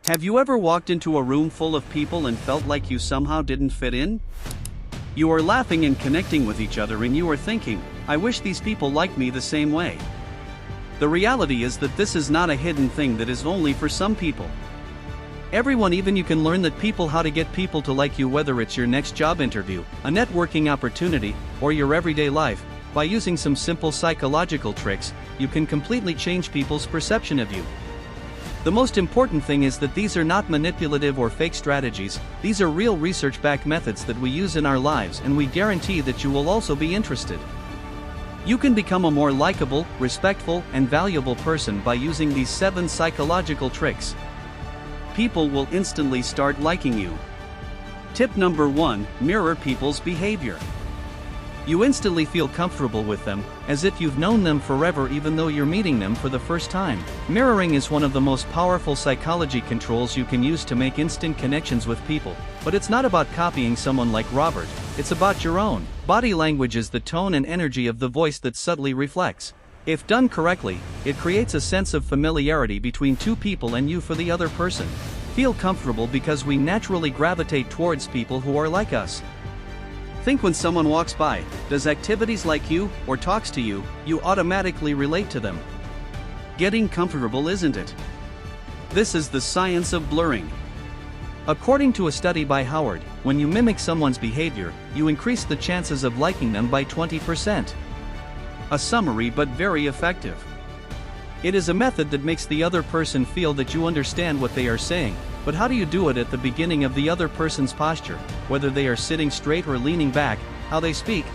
Have you ever walked into a room full of people and felt like you somehow didn't fit in? You are laughing and connecting with each other and you are thinking, I wish these people liked me the same way. The reality is that this is not a hidden thing that is only for some people. Everyone, even you, can learn that people how to get people to like you, whether it's your next job interview, a networking opportunity, or your everyday life. By using some simple psychological tricks, you can completely change people's perception of you. The most important thing is that these are not manipulative or fake strategies, these are real research-backed methods that we use in our lives, and we guarantee that you will also be interested. You can become a more likable, respectful, and valuable person by using these 7 psychological tricks. People will instantly start liking you. Tip number 1, mirror people's behavior. You instantly feel comfortable with them, as if you've known them forever even though you're meeting them for the first time. Mirroring is one of the most powerful psychology controls you can use to make instant connections with people, but it's not about copying someone like Robert, it's about your own. Body language is the tone and energy of the voice that subtly reflects. If done correctly, it creates a sense of familiarity between two people and you for the other person. Feel comfortable because we naturally gravitate towards people who are like us. Think when someone walks by, does activities like you, or talks to you, you automatically relate to them. Getting comfortable, isn't it? This is the science of blurring. According to a study by Howard, when you mimic someone's behavior, you increase the chances of liking them by 20%. A summary but very effective. It is a method that makes the other person feel that you understand what they are saying, but how do you do it at the beginning of the other person's posture, whether they are sitting straight or leaning back, how they speak.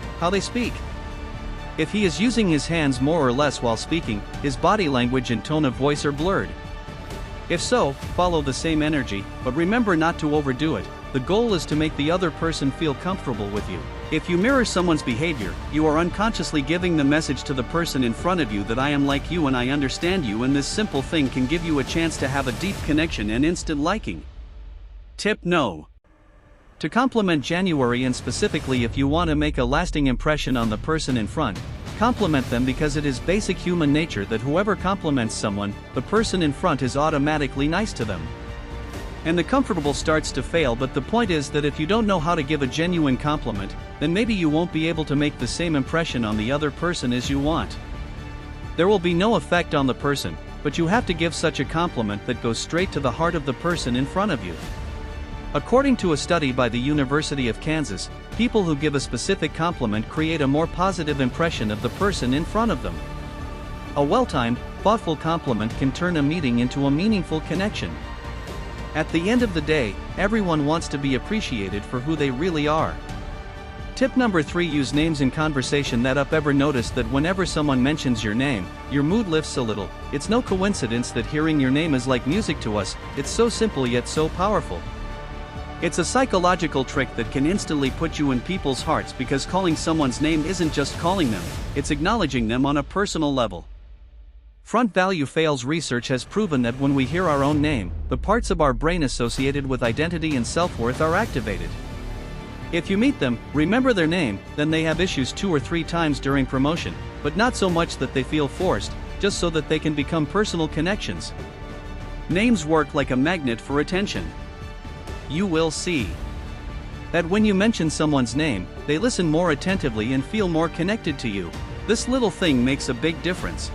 If he is using his hands more or less while speaking, his body language and tone of voice are blurred. If so, follow the same energy, but remember not to overdo it. The goal is to make the other person feel comfortable with you. If you mirror someone's behavior, you are unconsciously giving the message to the person in front of you that I am like you and I understand you, and this simple thing can give you a chance to have a deep connection and instant liking. Tip no. To compliment January, and specifically if you want to make a lasting impression on the person in front, compliment them because it is basic human nature that whoever compliments someone, the person in front is automatically nice to them. And the comfortable starts to fail, but the point is that if you don't know how to give a genuine compliment, then maybe you won't be able to make the same impression on the other person as you want. There will be no effect on the person, but you have to give such a compliment that goes straight to the heart of the person in front of you. According to a study by the University of Kansas, people who give a specific compliment create a more positive impression of the person in front of them. A well-timed, thoughtful compliment can turn a meeting into a meaningful connection. At the end of the day, everyone wants to be appreciated for who they really are. Tip number 3, use names in conversation. Ever noticed that whenever someone mentions your name, your mood lifts a little? It's no coincidence that hearing your name is like music to us. It's so simple yet so powerful. It's a psychological trick that can instantly put you in people's hearts, because calling someone's name isn't just calling them, it's acknowledging them on a personal level. Front value fails research has proven that when we hear our own name, the parts of our brain associated with identity and self-worth are activated. If you meet them, remember their name, then they have issues 2 or 3 times during promotion, but not so much that they feel forced, just so that they can become personal connections. Names work like a magnet for attention. You will see that when you mention someone's name, they listen more attentively and feel more connected to you. This little thing makes a big difference.